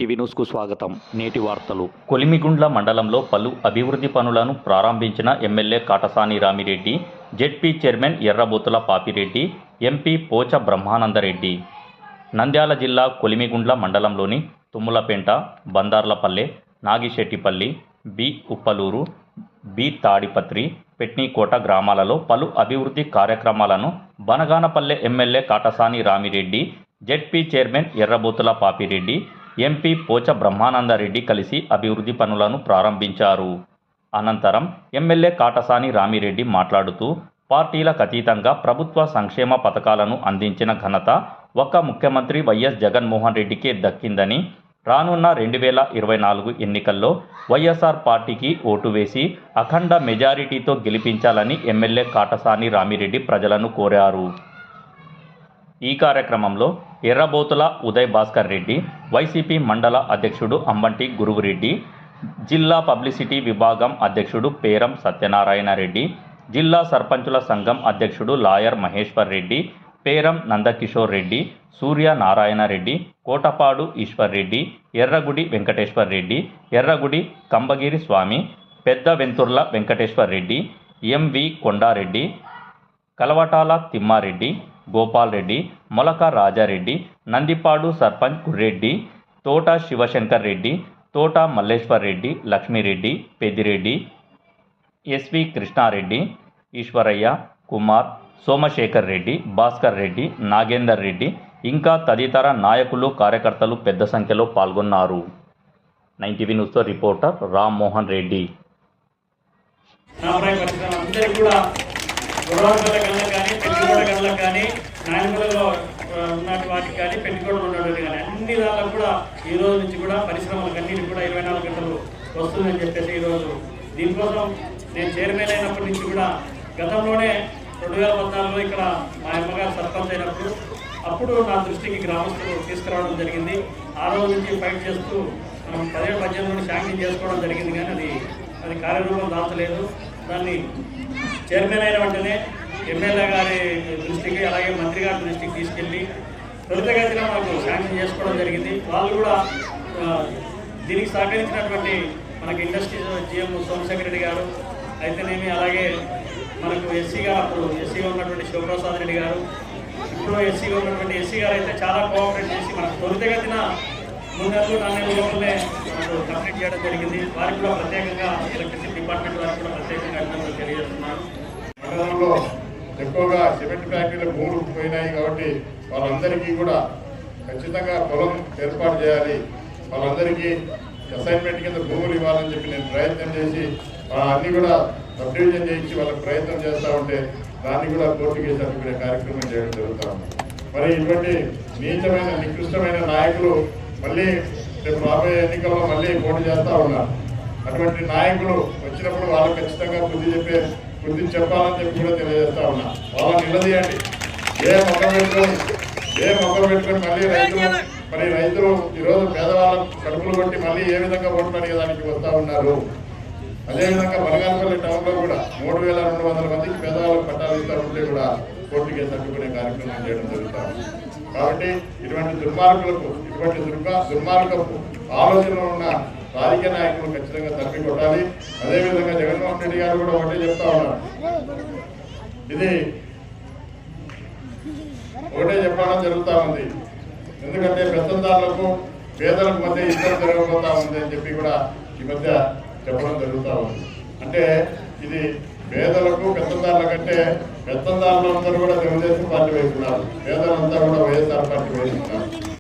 TV న్యూస్కు స్వాగతం. నేటి వార్తలు. కొలిమిగుండ్ల మండలంలో పలు అభివృద్ధి పనులను ప్రారంభించిన MLA Katasani Ramireddy, ZP chairman Errabothula Papireddy, MP Pocha Brahmanandareddy. Nandyal జిల్లా కొలిమిగుండ్ల మండలంలోని తుమ్ములపేంట, బందార్లపల్లె, నాగిశెట్టిపల్లి, బి ఉప్పలూరు, బి తాడిపత్రి, పెట్నీకోట గ్రామాలలో పలు అభివృద్ధి కార్యక్రమాలను Banaganapalle MLA Katasani Ramireddy, ZP chairman Errabothula Papireddy, MP Pocha Brahmanandareddy కలిసి అభివృద్ధి పనులను ప్రారంభించారు. అనంతరం ఎమ్మెల్యే కాటసాని రామిరెడ్డి మాట్లాడుతూ, పార్టీలకు అతీతంగా ప్రభుత్వ సంక్షేమ పథకాలను అందించిన ఘనత ఒక్క ముఖ్యమంత్రి వైఎస్ జగన్మోహన్ రెడ్డికే దక్కిందని, రానున్న 2024 ఎన్నికల్లో వైఎస్ఆర్ పార్టీకి ఓటు వేసి అఖండ మెజారిటీతో గెలిపించాలని ఎమ్మెల్యే కాటసాని రామిరెడ్డి ప్రజలను కోరారు. ఈ కార్యక్రమంలో ఎర్రబోతుల ఉదయ్ భాస్కర్ రెడ్డి, వైసీపీ మండల అధ్యక్షుడు అంబంటి గురువురెడ్డి, జిల్లా పబ్లిసిటీ విభాగం అధ్యక్షుడు పేరం సత్యనారాయణ రెడ్డి, జిల్లా సర్పంచుల సంఘం అధ్యక్షుడు లాయర్ మహేశ్వర్ రెడ్డి, పేరం నందకిషోర్ రెడ్డి, సూర్య నారాయణ రెడ్డి, కోటపాడు ఈశ్వర్ రెడ్డి, ఎర్రగుడి వెంకటేశ్వర్ రెడ్డి, ఎర్రగుడి కంబగిరి స్వామి, పెద్ద వెంతుర్ల వెంకటేశ్వర్ రెడ్డి, ఎంవి కొండారెడ్డి, కలవటాల తిమ్మారెడ్డి, గోపాల్ రెడ్డి, మొలక రాజారెడ్డి, నందిపాడు సర్పంచ్ కుర్రెడ్డి, తోట శివశంకర్ రెడ్డి, తోట మల్లేశ్వర్ రెడ్డి, లక్ష్మీరెడ్డి, పెద్దిరెడ్డి, ఎస్వి కృష్ణారెడ్డి, ఈశ్వరయ్య, కుమార్, సోమశేఖర్ రెడ్డి, భాస్కర్ రెడ్డి, నాగేందర్ రెడ్డి ఇంకా తదితర నాయకులు, కార్యకర్తలు పెద్ద సంఖ్యలో పాల్గొన్నారు. 9 న్యూస్తో రిపోర్టర్ రామ్మోహన్ రెడ్డి. నాయకులలో ఉన్న వాటికి కానీ పెట్టుకోవడం ఉన్నటువంటి కానీ అన్ని దాకా కూడా ఈ రోజు నుంచి కూడా పరిశ్రమలకు అన్నిటి కూడా 24 గంటలు వస్తుందని చెప్పేసి ఈరోజు దీనికోసం నేను చైర్మన్ అయినప్పటి నుంచి కూడా గతంలోనే 2014లో ఇక్కడ మా అమ్మగారు సర్పంచ్ అయినప్పుడు అప్పుడు నా దృష్టికి గ్రామస్తులు తీసుకురావడం జరిగింది. ఆ రోజు నుంచి ఫైట్ చేస్తూ మనం 17-18 శాంక్షన్ చేసుకోవడం జరిగింది, కానీ అది కార్యరూపం దాల్చలేదు. దాన్ని చైర్మన్ అయిన వెంటనే ఎమ్మెల్యే గారి దృష్టికి అలాగే మంత్రి గారి దృష్టికి తీసుకెళ్ళి త్వరితగతిన మాకు శాంక్షన్ చేసుకోవడం జరిగింది. వాళ్ళు కూడా దీనికి సహకరించినటువంటి మనకి ఇండస్ట్రీ జిఎం సోమశేఖర్ రెడ్డి గారు అయితేనేమి, అలాగే మనకు ఎస్సీగా అప్పుడు ఎస్సీగా ఉన్నటువంటి శివప్రసాద్ రెడ్డి గారు, ఇప్పుడు ఎస్సీగా ఉన్నటువంటి ఎస్సీ గారు అయితే చాలా కోఆపరేట్ చేసి మనకు త్వరితగతిన 3 నెలలు 4 నెలల లోపలనే మనకు కంప్లీట్ చేయడం జరిగింది. వారికి కూడా ప్రత్యేకంగా ఎలక్ట్రిసిటీ డిపార్ట్మెంట్ వారికి కూడా ప్రత్యేకంగా అభినందనలు తెలియజేస్తున్నాను. మండలంలో ఎక్కువగా సిమెంట్ ఫ్యాక్టరీల భూములు పోయినాయి కాబట్టి వాళ్ళందరికీ కూడా ఖచ్చితంగా పొలం ఏర్పాటు చేయాలి, వాళ్ళందరికీ అసైన్మెంట్ కింద భూములు ఇవ్వాలని చెప్పి నేను ప్రయత్నం చేసి అన్నీ కూడా సబ్డివిజన్ చేయించి వాళ్ళకి ప్రయత్నం చేస్తూ ఉంటే దాన్ని కూడా కోర్టు కేసు అనుకునే కార్యక్రమం చేయడం జరుగుతూ ఉంది. మరి ఇటువంటి నీచమైన నికృష్టమైన నాయకులు మళ్ళీ రేపు రాబోయే ఎన్నికల్లో మళ్ళీ పోటీ చేస్తూ ఉన్నారు. అటువంటి నాయకులు వచ్చినప్పుడు వాళ్ళకి ఖచ్చితంగా బుద్ధి చెప్పాలని చెప్పి కూడా తెలియజేస్తా ఉన్నా. వాళ్ళని నిలదీయండి. ఏ మొక్క పెట్టుకొని మళ్ళీ రైతులు ఈరోజు పేదవాళ్ళ కడుపులు కొట్టి మళ్ళీ ఏ విధంగా ఓట్లు అడిగేదానికి వస్తూ ఉన్నారు. అదేవిధంగా బనగానపల్లి టౌన్లో కూడా 3200 మందికి పేదవాళ్ళకు పట్టాలు ఇస్తూ ఉంటే కూడా కోర్టు కేసు అడ్డుకునే కార్యక్రమం చేయడం జరుగుతాం. కాబట్టి ఇటువంటి దుర్మార్గపు ఆలోచనలు ఉన్న రాజకీయ నాయకులు ఖచ్చితంగా తప్పి కొట్టాలి. అదేవిధంగా జగన్మోహన్ రెడ్డి గారు కూడా ఒకటే చెప్తా ఉన్నారు, ఇది ఒకటే చెప్పడం జరుగుతూ ఉంది. ఎందుకంటే పెత్తందారులకు పేదలకు మధ్య ఇద్దరు జరగబోతా ఉంది అని చెప్పి కూడా ఈ మధ్య చెప్పడం జరుగుతూ ఉంది. అంటే ఇది పేదలకు పెత్తందారుల కంటే పెత్తందారులందరూ కూడా తెలుగుదేశం పార్టీ వేస్తున్నారు, పేదలంతా కూడా వైఎస్ఆర్ పార్టీ వేస్తున్నారు.